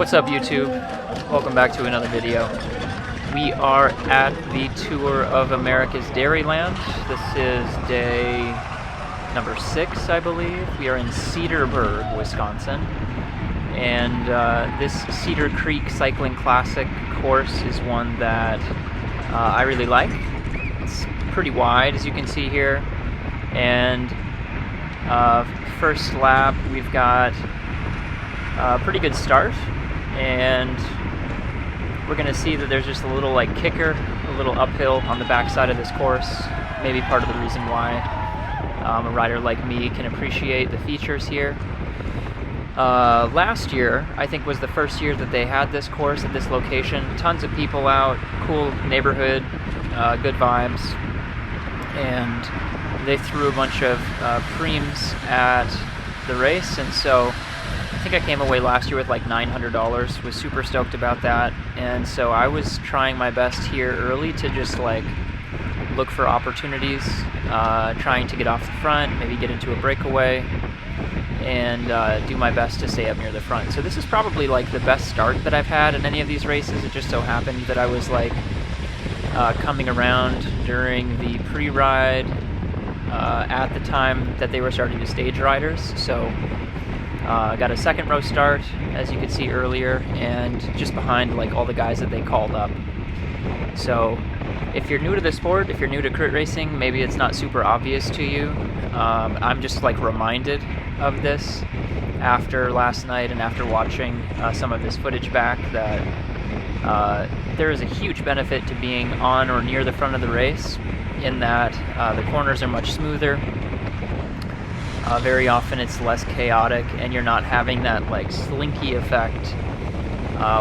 What's up, YouTube? Welcome back to another video. We are at the tour of America's Dairyland. This is day number 6, I believe. We are in Cedarburg, Wisconsin. And this Cedar Creek Cycling Classic course is one that I really like. It's pretty wide, as you can see here. And first lap, we've got a pretty good start. And we're going to see that there's just a little kicker, a little uphill on the backside of this course. Maybe part of the reason why a rider like me can appreciate the features here. Last year, I think, was the first year that they had this course at this location. Tons of people out, cool neighborhood, good vibes, and they threw a bunch of prems at the race, and so I think I came away last year with like $900, was super stoked about that, and so I was trying my best here early to just look for opportunities, trying to get off the front, maybe get into a breakaway, and do my best to stay up near the front. So this is probably the best start that I've had in any of these races. It just so happened that I was coming around during the pre-ride at the time that they were starting to stage riders, so got a second row start, as you could see earlier, and just behind all the guys that they called up. So if you're new to the sport, if you're new to crit racing, maybe it's not super obvious to you. I'm just reminded of this after last night and after watching some of this footage back, that there is a huge benefit to being on or near the front of the race, in that the corners are much smoother. Very often it's less chaotic, and you're not having that slinky effect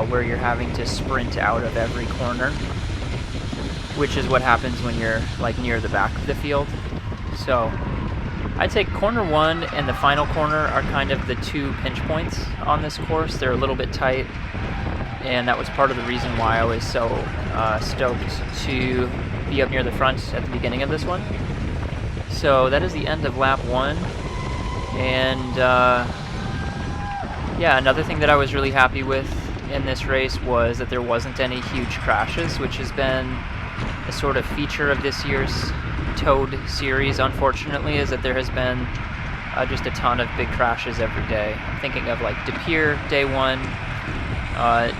where you're having to sprint out of every corner, which is what happens when you're near the back of the field. So I'd say corner 1 and the final corner are kind of the two pinch points on this course. They're a little bit tight, and that was part of the reason why I was so stoked to be up near the front at the beginning of this one. So that is the end of lap 1. And yeah, another thing that I was really happy with in this race was that there wasn't any huge crashes, which has been a sort of feature of this year's ToAD series, unfortunately, is that there has been just a ton of big crashes every day. I'm thinking of De Pere, day 1.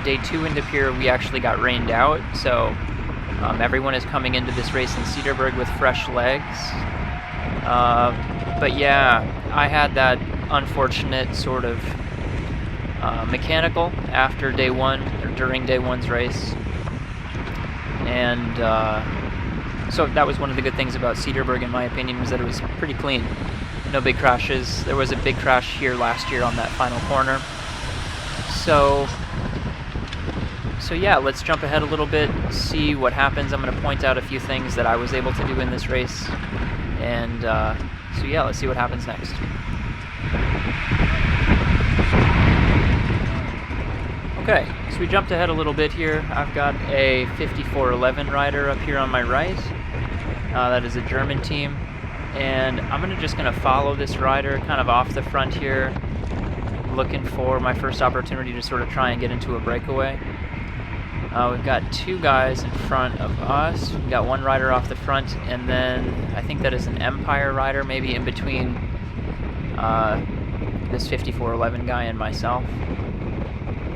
Day 2 in De Pere, we actually got rained out, so everyone is coming into this race in Cedarburg with fresh legs. But yeah, I had that unfortunate sort of mechanical after day 1, or during day 1's race. And so that was one of the good things about Cedarburg, in my opinion, was that it was pretty clean. No big crashes. There was a big crash here last year on that final corner. So yeah, let's jump ahead a little bit, see what happens. I'm going to point out a few things that I was able to do in this race. And so yeah, let's see what happens next. Okay, so we jumped ahead a little bit here. I've got a 5411 rider up here on my right. That is a German team. And I'm just going to follow this rider kind of off the front here, looking for my first opportunity to sort of try and get into a breakaway. We've got 2 guys in front of us. We've got 1 rider off the front, and then I think that is an Empire rider, maybe in between this 5411 guy and myself.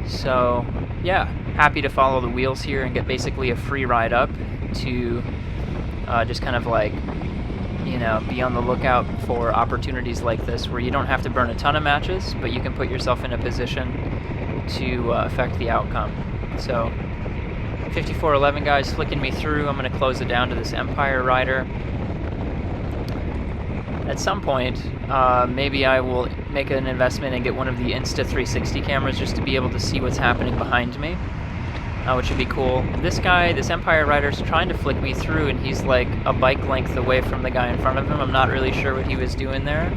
So yeah, happy to follow the wheels here and get basically a free ride up to just kind of be on the lookout for opportunities like this, where you don't have to burn a ton of matches, but you can put yourself in a position to affect the outcome. So 5411 guys flicking me through. I'm going to close it down to this Empire rider. At some point, maybe I will make an investment and get one of the Insta360 cameras just to be able to see what's happening behind me, which would be cool. This guy, this Empire rider, is trying to flick me through, and he's a bike length away from the guy in front of him. I'm not really sure what he was doing there.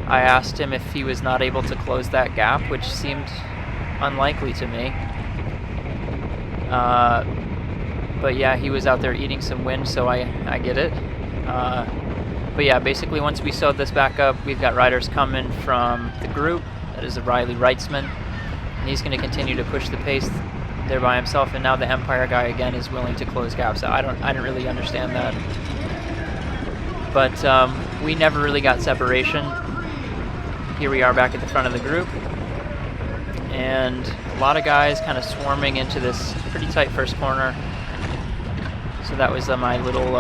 I asked him if he was not able to close that gap, which seemed unlikely to me. But yeah, he was out there eating some wind, so I get it. But yeah, basically once we sewed this back up, we've got riders coming from the group. That is a Riley Wrightsman. and he's going to continue to push the pace there by himself. And now the Empire guy again is willing to close gaps. I didn't really understand that, but we never really got separation. Here we are back at the front of the group, and a lot of guys kind of swarming into this pretty tight first corner. So that was my little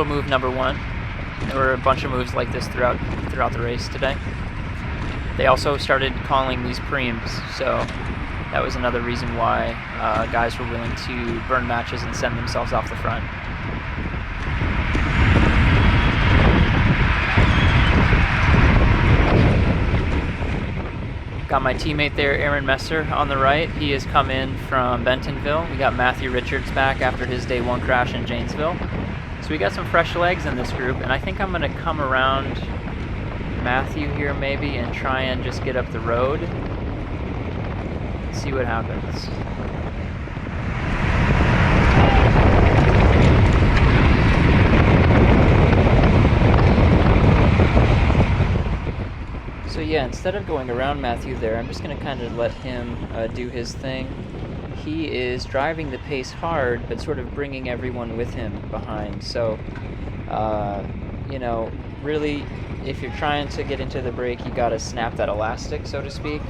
move number one. There were a bunch of moves like this throughout the race today. They also started calling these prems, so that was another reason why guys were willing to burn matches and send themselves off the front. Got my teammate there, Aaron Messer, on the right. He has come in from Bentonville. We got Matthew Richards back after his day one crash in Janesville. So we got some fresh legs in this group, and I think I'm going to come around Matthew here maybe and try and just get up the road. See what happens. So yeah, instead of going around Matthew there, I'm just going to kind of let him do his thing. He is driving the pace hard, but sort of bringing everyone with him behind. So, you know, really, if you're trying to get into the break, you got to snap that elastic, so to speak.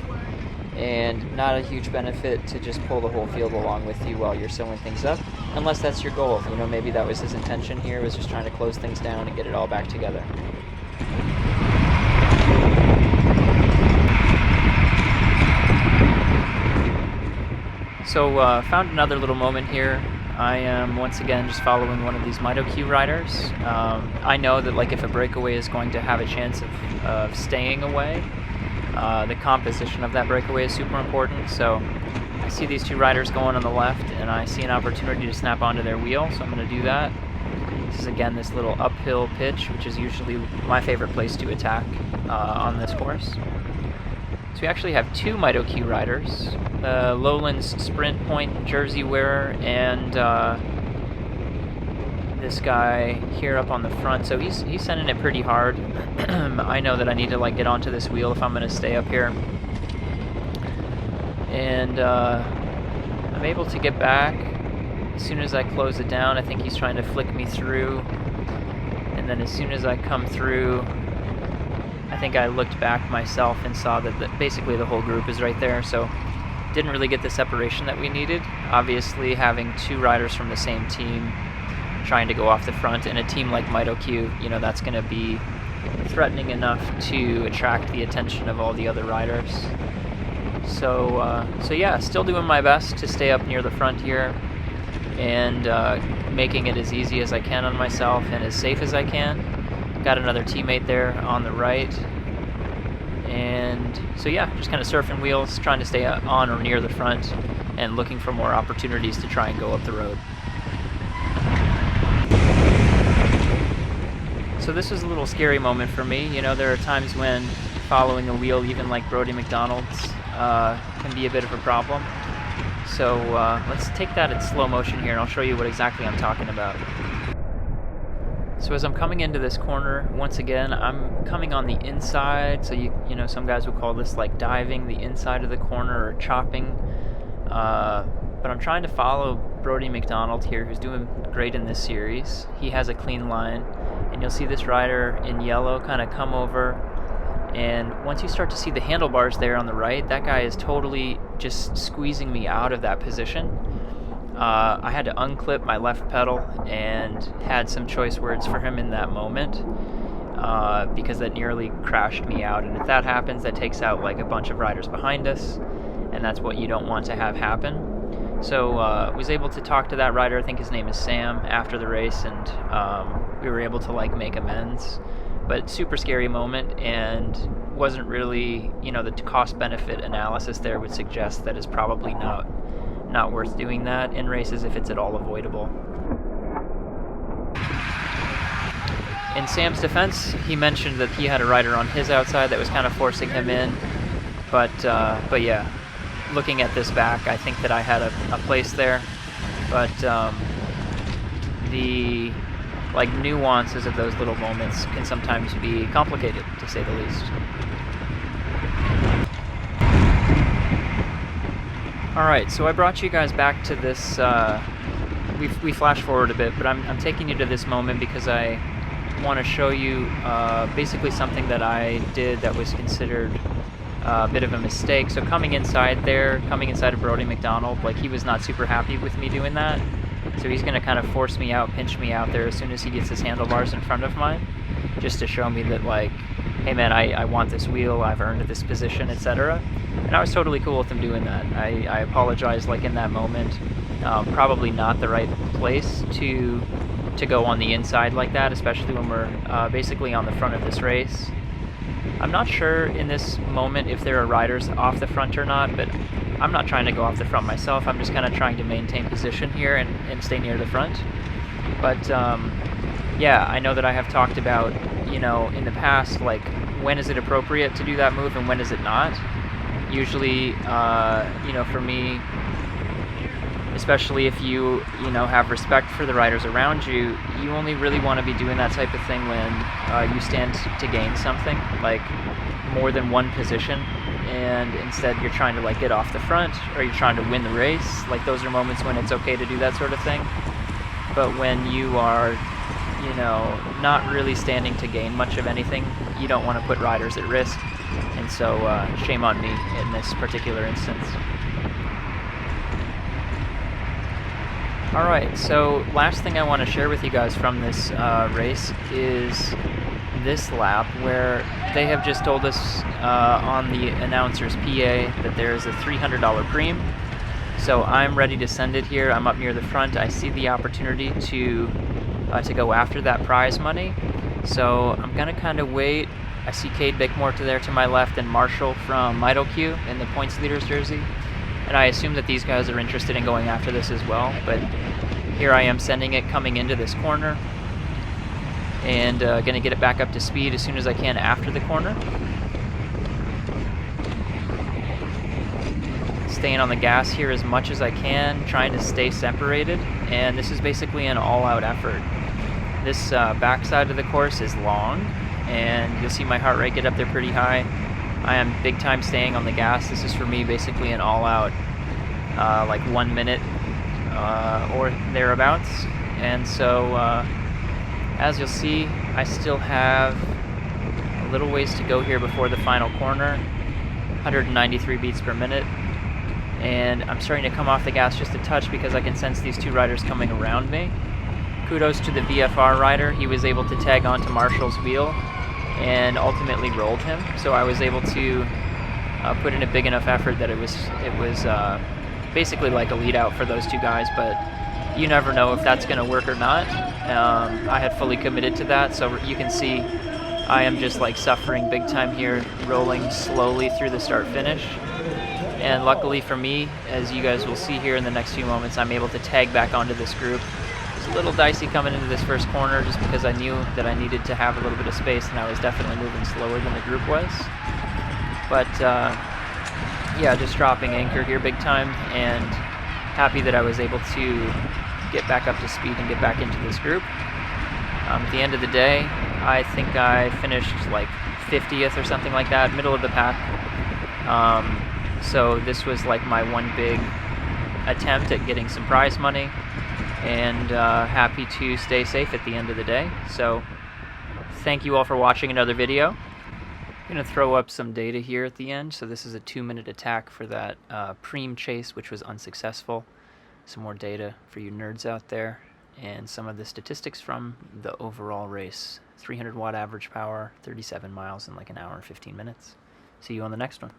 And not a huge benefit to just pull the whole field along with you while you're sewing things up, unless that's your goal. You know, maybe that was his intention here, was just trying to close things down and get it all back together. So found another little moment here. I am once again just following one of these MitoQ riders. I know that like if a breakaway is going to have a chance of staying away, the composition of that breakaway is super important. So I see these two riders going on the left, and I see an opportunity to snap onto their wheel, so I'm going to do that. This is again this little uphill pitch, which is usually my favorite place to attack on this course. So we actually have two MitoQ riders, Lowlands Sprint Point jersey wearer, and this guy here up on the front. So he's sending it pretty hard. I know that I need to like get onto this wheel if I'm going to stay up here. And I'm able to get back as soon as I close it down. I think he's trying to flick me through. And then as soon as I come through, I think I looked back myself and saw that basically the whole group is right there, so didn't really get the separation that we needed. Obviously, having two riders from the same team trying to go off the front in a team like MitoQ, you know, that's going to be threatening enough to attract the attention of all the other riders. So yeah, still doing my best to stay up near the front here and making it as easy as I can on myself and as safe as I can. Got another teammate there on the right, and so yeah, just kind of surfing wheels, trying to stay on or near the front and looking for more opportunities to try and go up the road. So this was a little scary moment for me. You know, there are times when following a wheel, even like Brodie McDonald's, can be a bit of a problem. So let's take that in slow motion here and I'll show you what exactly I'm talking about. So as I'm coming into this corner, once again, I'm coming on the inside. So you know, some guys would call this like diving the inside of the corner or chopping. But I'm trying to follow Brodie McDonald here, who's doing great in this series. He has a clean line, and you'll see this rider in yellow kind of come over. And once you start to see the handlebars there on the right, that guy is totally just squeezing me out of that position. I had to unclip my left pedal and had some choice words for him in that moment because that nearly crashed me out. And if that happens, that takes out like a bunch of riders behind us, and that's what you don't want to have happen. So was able to talk to that rider, I think his name is Sam, after the race, and we were able to like make amends. But super scary moment, and wasn't really, you know, the cost-benefit analysis there would suggest that it's probably not worth doing that in races if it's at all avoidable. In Sam's defense, he mentioned that he had a rider on his outside that was kind of forcing him in, but yeah, looking at this back, I think that I had a place there, but the like nuances of those little moments can sometimes be complicated, to say the least. Alright, so I brought you guys back to this, we flash forward a bit, but I'm taking you to this moment because I want to show you basically something that I did that was considered a bit of a mistake. So coming inside of Brody McDonald, like, he was not super happy with me doing that. So he's going to kind of force me out, pinch me out there as soon as he gets his handlebars in front of mine, just to show me that, like, hey man, I want this wheel, I've earned this position, etc. And I was totally cool with him doing that. I apologized, like, in that moment. Probably not the right place to go on the inside like that, especially when we're basically on the front of this race. I'm not sure in this moment if there are riders off the front or not, but I'm not trying to go off the front myself. I'm just kind of trying to maintain position here and stay near the front. But yeah, I know that I have talked about, you know, in the past, like, when is it appropriate to do that move and when is it not. Usually, you know, for me, especially if you know, have respect for the riders around you, you only really want to be doing that type of thing when you stand to gain something, like more than one position, and instead you're trying to, like, get off the front, or you're trying to win the race. Like, those are moments when it's okay to do that sort of thing. But when you are, you know, not really standing to gain much of anything, you don't want to put riders at risk, and so shame on me in this particular instance. Alright, so last thing I want to share with you guys from this race is this lap, where they have just told us on the announcer's PA that there is a $300 prem. So I'm ready to send it here. I'm up near the front. I see the opportunity to go after that prize money. So I'm going to kind of wait. I see Cade Bickmore there to my left and Marshall from Q in the points leaders jersey. And I assume that these guys are interested in going after this as well. But here I am sending it coming into this corner. And going to get it back up to speed as soon as I can after the corner. Staying on the gas here as much as I can, trying to stay separated. And this is basically an all-out effort. This backside of the course is long, and you'll see my heart rate get up there pretty high. I am big time staying on the gas. This is for me basically an all-out, like 1 minute or thereabouts. And so as you'll see, I still have a little ways to go here before the final corner. 193 beats per minute. And I'm starting to come off the gas just a touch because I can sense these two riders coming around me. Kudos to the VFR rider. He was able to tag onto Marshall's wheel and ultimately rolled him. So I was able to put in a big enough effort that it was basically like a lead out for those two guys, but you never know if that's going to work or not. I had fully committed to that, so you can see I am just, like, suffering big time here, rolling slowly through the start finish. And luckily for me, as you guys will see here in the next few moments, I'm able to tag back onto this group. It's a little dicey coming into this first corner just because I knew that I needed to have a little bit of space, and I was definitely moving slower than the group was. But yeah, just dropping anchor here big time, and happy that I was able to get back up to speed and get back into this group. At the end of the day, I think I finished like 50th or something like that, middle of the pack. So this was like my one big attempt at getting some prize money, and happy to stay safe at the end of the day. So thank you all for watching another video. I'm going to throw up some data here at the end. So this is a 2-minute attack for that prem chase, which was unsuccessful. Some more data for you nerds out there, and some of the statistics from the overall race. 300 watt average power, 37 miles in like an hour and 15 minutes. See you on the next one.